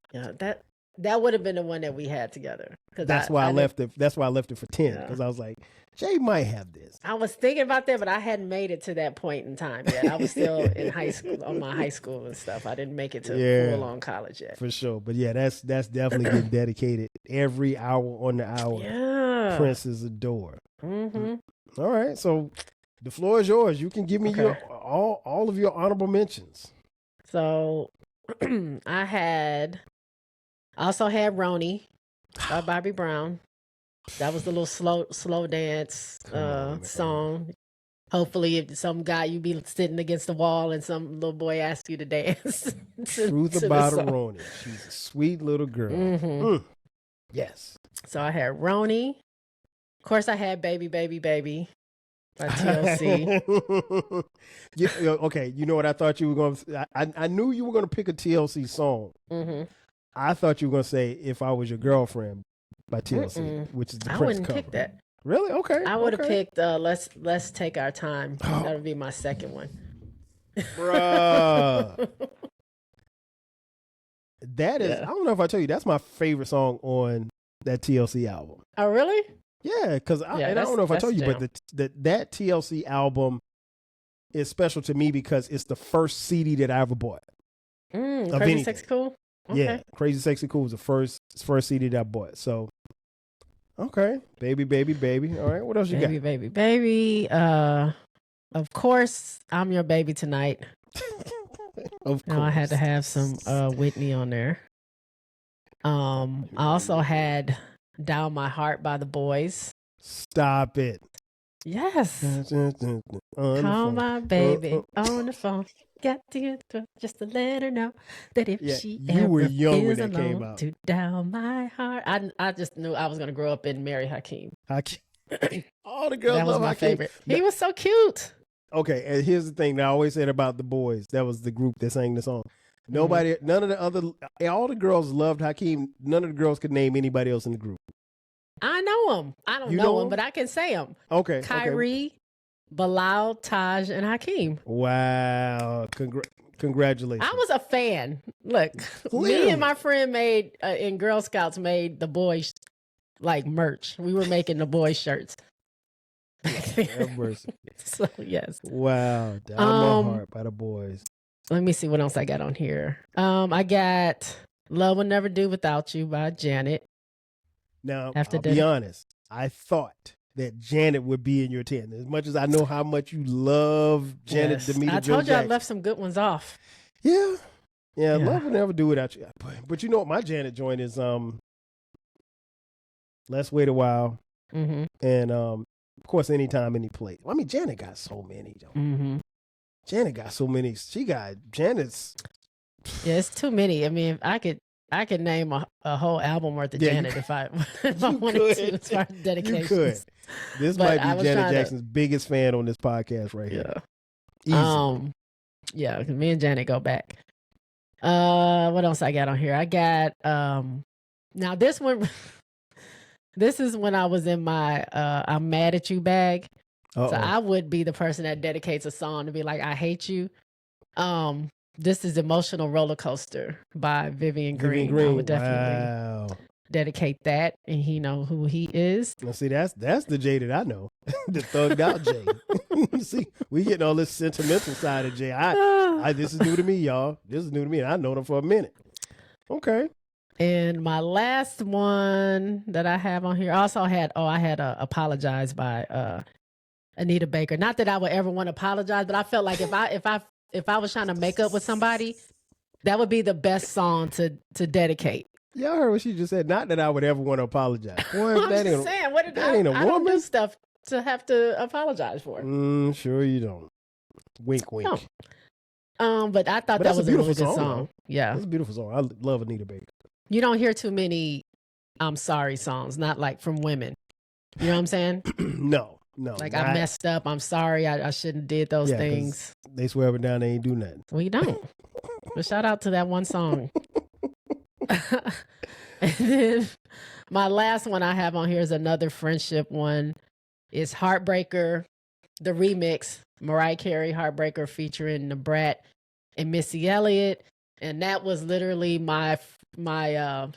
That would have been the one that we had together. That's why I left it. That's why I left it for 10 because I was like, Jay might have this. I was thinking about that, but I hadn't made it to that point in time yet. I was still in high school, on my high school and stuff. I didn't make it to full on college yet. For sure. But yeah, that's definitely getting dedicated every hour on the hour. Yeah. Prince's "Adore." All right. So the floor is yours. You can give me your all of your honorable mentions. So I also had Roni by Bobby Brown. That was the little slow dance song. Hopefully, if some guy you be sitting against the wall and some little boy asks you to dance. Truth about Roni. She's a sweet little girl. Yes. So I had Roni. Of course, I had Baby, Baby, Baby by TLC. Okay, you know what I thought you were going to... I knew you were going to pick a TLC song. I thought you were going to say If I Was Your Girlfriend by TLC, which is the Prince cover. I wouldn't pick that. Really? Okay. I would have picked Let's Take Our Time. That would be my second one. Bruh. That is, I don't know if I tell you, that's my favorite song on that TLC album. Oh, really? Yeah, because I don't know if I told you, but that TLC album is special to me because it's the first CD that I ever bought. Crazy Sexy Cool? Okay. Yeah, Crazy Sexy Cool was the first CD that I bought. So, okay. Baby, Baby, Baby. All right, what else you got? Baby, Baby, Baby. Of course, I'm Your Baby Tonight. Of course. I had to have some Whitney on there. I also had Down My Heart by the Boys. Stop it. Yes. On Call my baby on the phone. Got to get to just to let her know that if she you were ever young when feels that came alone, out. to down my heart. I just knew I was going to grow up and marry Hakeem. All the girls That was love my Hakeem. favorite. He was so cute. Okay, and here's the thing that I always said about the Boys. That was the group that sang the song. Nobody, none of the other, all the girls loved Hakeem. None of the girls could name anybody else in the group. I know him. I don't You know know him, him? but I can say him. Okay. Kyrie, Bilal, Taj, and Hakeem. Wow. Congratulations. I was a fan. Look, Clearly. me and my friend made, in Girl Scouts, made the boys like merch. We were making the boys shirts. Have mercy. So, yes. Wow. Down My Heart by the Boys. Let me see what else I got on here. I got Love Will Never Do Without You by Janet. Now, I'll be honest. I thought that Janet would be in your 10. As much as I know how much you love Janet Demeter I Joe told you Jackson. I left some good ones off. Yeah. Love Will Never Do Without You. But you know what? My Janet joint is Let's Wait a While. Mm-hmm. And of course, Anytime, Any Place. I mean, Janet got so many. Mm-hmm. Janet got so many. She got Janet's. Yeah, it's too many. I mean, I could name a whole album worth of Janet if I wanted to as far as dedications. You could. This But might be Janet Jackson's biggest fan on this podcast right here. Easily. Yeah, because me and Janet go back. What else I got on here? I got now this one. This is when I was in my I'm mad at you bag. Uh-oh. So I would be the person that dedicates a song to be like, I hate you. This is Emotional Roller Coaster by Vivian Green. I would definitely dedicate that, and he know who he is. Now see, that's the Jay that I know. The thugged out Jay. See, we getting all this sentimental side of Jay. This is new to me, y'all. This is new to me, and I know them for a minute. Okay. And my last one that I have on here also had Apologize by Anita Baker. Not that I would ever want to apologize, but I felt like if I was trying to make up with somebody, that would be the best song to dedicate. Y'all heard what she just said. Not that I would ever want to apologize. Boy, I'm just saying, what did that ain't a I woman. don't do stuff to have to apologize for. Sure you don't. Wink, wink. No. But I thought that was a really good song. Yeah, it's a beautiful song. I love Anita Baker. You don't hear too many I'm sorry songs, not like from women. You know what I'm saying? No. Like I messed up. I'm sorry. I shouldn't have did those things. They swear up and down they ain't do nothing. We don't. But shout out to that one song. And then my last one I have on here is another friendship one. It's Heartbreaker, the remix. Mariah Carey, Heartbreaker featuring the Brat and Missy Elliott. And that was literally my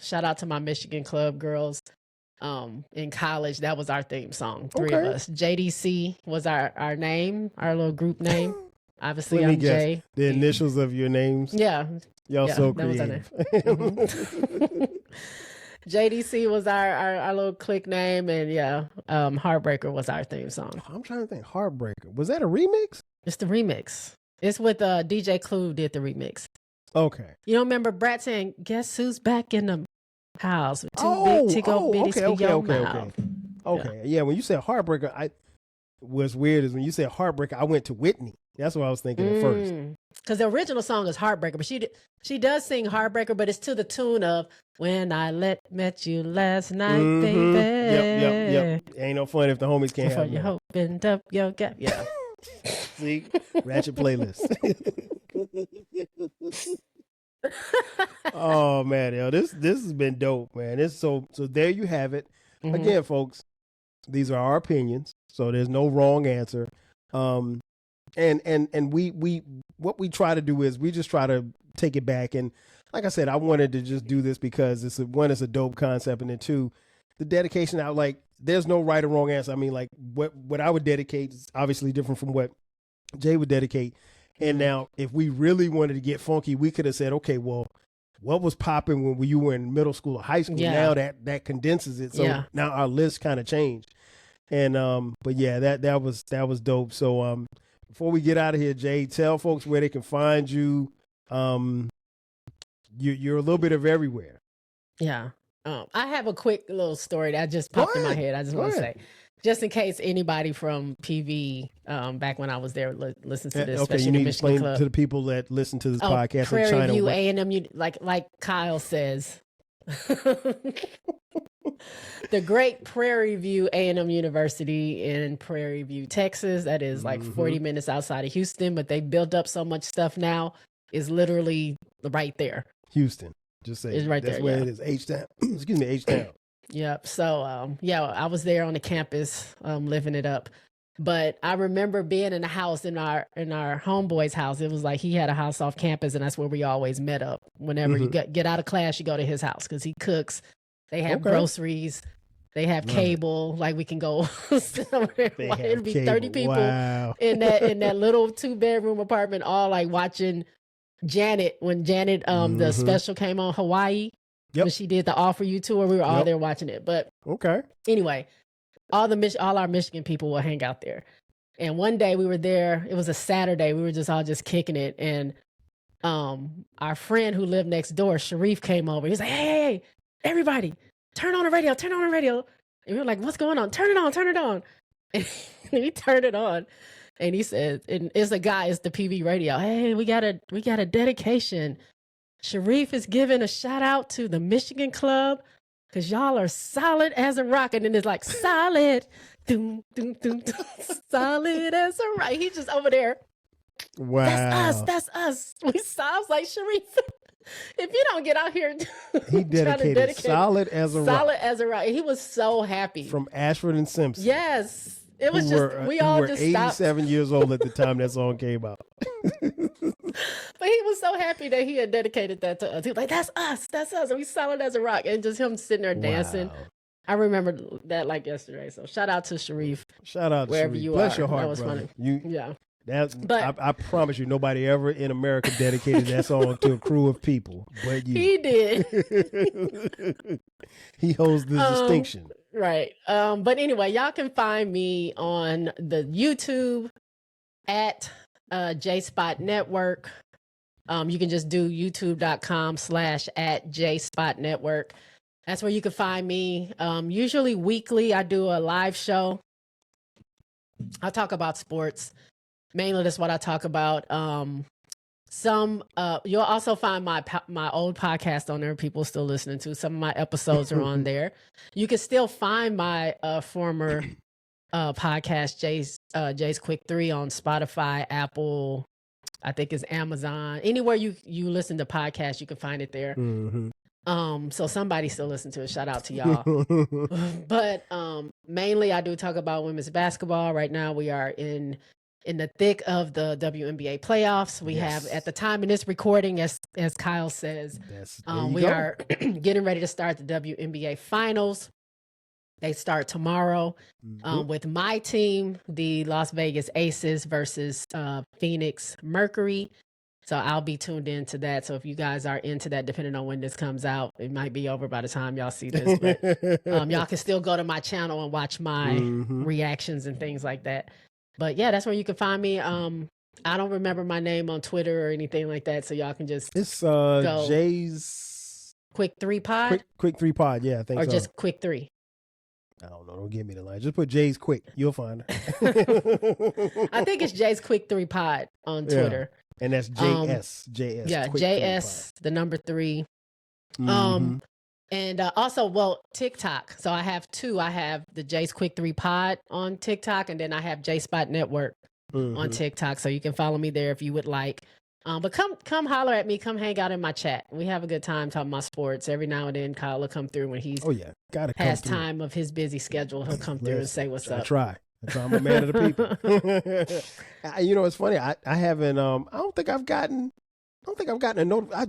shout out to my Michigan Club girls in college. That was our theme song. Three of us. JDC was our name, our little group name. Obviously, I'm Jay. The initials of your names. Yeah. Y'all so creative. JDC was our little clique name, and Heartbreaker was our theme song. I'm trying to think. Heartbreaker. Was that a remix? It's the remix. It's with DJ Clue did the remix. Okay. You don't remember Brat saying, "Guess who's back in the house with two big tickle bitties for your mouth." Okay. Yeah, when you said Heartbreaker, what's weird is when you said Heartbreaker, I went to Whitney. That's what I was thinking at first. Because the original song is Heartbreaker, but she does sing Heartbreaker, but it's to the tune of "When I Met You Last Night, Baby." Yep. Ain't no fun if the homies can't Before have you opened up your gap. Yeah. See, ratchet playlist. Oh man, yo, this has been dope, man. It's so there you have it. Mm-hmm. Again, folks, these are our opinions, so there's no wrong answer. And we what we try to do is we just try to take it back. And like I said, I wanted to just do this because it's a dope concept, and then two, the dedication out, like there's no right or wrong answer. I mean, like what I would dedicate is obviously different from what Jay would dedicate. And now if we really wanted to get funky, we could have said, okay, well, what was popping when you were in middle school or high school? Yeah. Now that condenses it. So now our list kind of changed. And but yeah, that was dope. So before we get out of here, Jay, tell folks where they can find you. You're a little bit of everywhere. Yeah. I have a quick little story that just popped in my head. I just want to say, just in case anybody from PV, back when I was there, listens to this. Okay, you need to explain to the people that listen to this podcast Prairie in China. View A&M, like Kyle says. The great Prairie View A&M University in Prairie View, Texas. That is like 40 minutes outside of Houston, but they built up so much stuff now. Is literally right there. Houston. Just say it's right that's there. Where it is. H-Town. Excuse me, H-Town. Yep. So, I was there on the campus, living it up. But I remember being in a house in our homeboy's house. It was like he had a house off campus, and that's where we always met up. Whenever you get out of class, you go to his house because he cooks. They have groceries. They have cable. Like we can go sit over there. It'd be 30 people in that little 2-bedroom apartment, all like watching Janet when Janet the special came on Hawaii. When she did the Offer You tour, we were all there watching it. But anyway, all our Michigan people will hang out there. And one day we were there. It was a Saturday. We were just kicking it. And our friend who lived next door, Sharif, came over. He was like, hey, everybody, turn on the radio. And we were like, what's going on? Turn it on. And he turned it on. And he said, and it's the PV radio. Hey, we got a dedication. Sharif is giving a shout out to the Michigan Club because y'all are solid as a rock. And then it's like, solid, doom, doom, doom, doom, solid as a rock. He's just over there. Wow. That's us. I was like, Sharif, if you don't get out here, he dedicated solid as a rock. Solid as a rock. He was so happy. From Ashford and Simpson. Yes. It was we all were just 87 years old at the time that song came out. But he was so happy that he had dedicated that to us. He was like, that's us. And we solid as a rock. And just him sitting there dancing. I remember that like yesterday. So shout out to Sharif. Shout out to wherever Sharif. you Bless are. your heart, that was brother. Funny. I promise you, nobody ever in America dedicated that song to a crew of people but you. He did. He holds the distinction. Right. But anyway, y'all can find me on the YouTube at JSpot Network. You can just do youtube.com/@JSpot Network. That's where you can find me. Usually weekly, I do a live show. I talk about sports. Mainly that's what I talk about. You'll also find my old podcast on there. People still listening to some of my episodes are on there. You can still find my former podcast, Jay's Quick 3 on Spotify, Apple, I think it's Amazon. Anywhere you listen to podcasts, you can find it there. So somebody still listen to it. Shout out to y'all. But mainly I do talk about women's basketball. Right now we are in the thick of the WNBA playoffs. We have, at the time of this recording, as Kyle says, we are getting ready to start the WNBA finals. They start tomorrow with my team, the Las Vegas Aces versus Phoenix Mercury. So I'll be tuned into that. So if you guys are into that, depending on when this comes out, it might be over by the time y'all see this. But y'all can still go to my channel and watch my reactions and things like that. But yeah, that's where you can find me. I don't remember my name on Twitter or anything like that. So y'all can just go Jay's Quick 3 Pod. Quick 3 Pod, yeah, I think or so. Or just Quick 3. I don't know. Don't give me the line. Just put Jay's Quick. You'll find her. I think it's Jay's Quick 3 Pod on Twitter. Yeah. And that's JS. JS. Yeah, Quick JS, the number 3. And also, TikTok. So I have 2. I have the Jay's Quick 3 Pod on TikTok, and then I have JSpot Network on TikTok. So you can follow me there if you would like. But come holler at me. Come hang out in my chat. We have a good time talking about sports. Every now and then, Kyle will come through when he's gotta past time of his busy schedule. He'll come through and say what's up. I try. I'm a man of the people. You know, it's funny. I haven't. I don't think I've gotten a note. I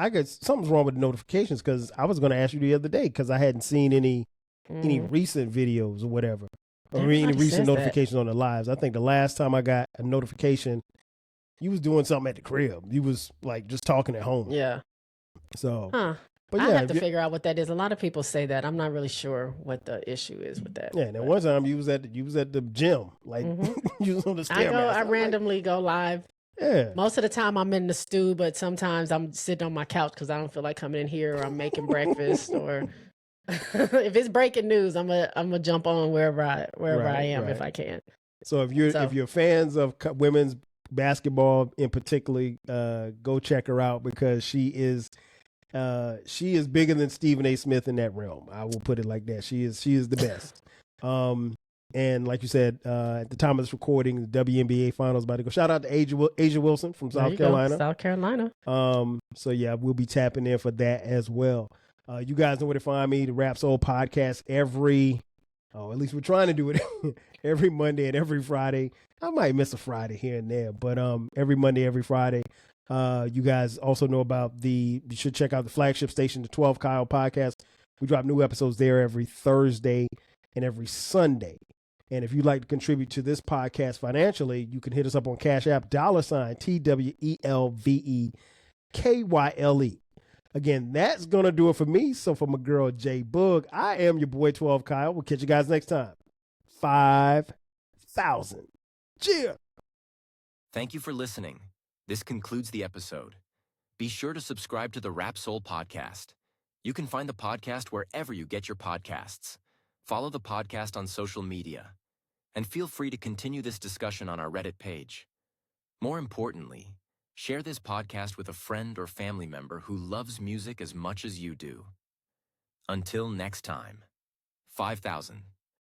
guess something's wrong with the notifications because I was going to ask you the other day because I hadn't seen any recent videos or whatever, or any recent notifications on the lives. I think the last time I got a notification, you was doing something at the crib. You was like just talking at home. Yeah. So. But I have to figure out what that is. A lot of people say that. I'm not really sure what the issue is with that. Yeah, and then one time you was at the gym, like you was on the stairmaster. I randomly go live Yeah. Most of the time I'm in the stew, but sometimes I'm sitting on my couch because I don't feel like coming in here, or I'm making breakfast, or if it's breaking news, I'm a jump on wherever I am if I can. So if you're fans of women's basketball in particular, go check her out because she is bigger than Stephen A. Smith in that realm. I will put it like that. She is the best. And like you said, at the time of this recording, the WNBA finals about to go. Shout out to Asia Wilson from South Carolina. South Carolina. So yeah, we'll be tapping in for that as well. You guys know where to find me, the Rap Soul Podcast at least we're trying to do it every Monday and every Friday. I might miss a Friday here and there, but every Monday, every Friday. You guys also know about you should check out the flagship station, the 12 Kyle Podcast. We drop new episodes there every Thursday and every Sunday. And if you'd like to contribute to this podcast financially, you can hit us up on Cash App, $TWELVEKYLE. Again, that's going to do it for me. So for my girl, JBoog, I am your boy 12 Kyle. We'll catch you guys next time. 5,000. Cheers. Thank you for listening. This concludes the episode. Be sure to subscribe to the Rap Soul Podcast. You can find the podcast wherever you get your podcasts. Follow the podcast on social media. And feel free to continue this discussion on our Reddit page. More importantly, share this podcast with a friend or family member who loves music as much as you do. Until next time, 5,000.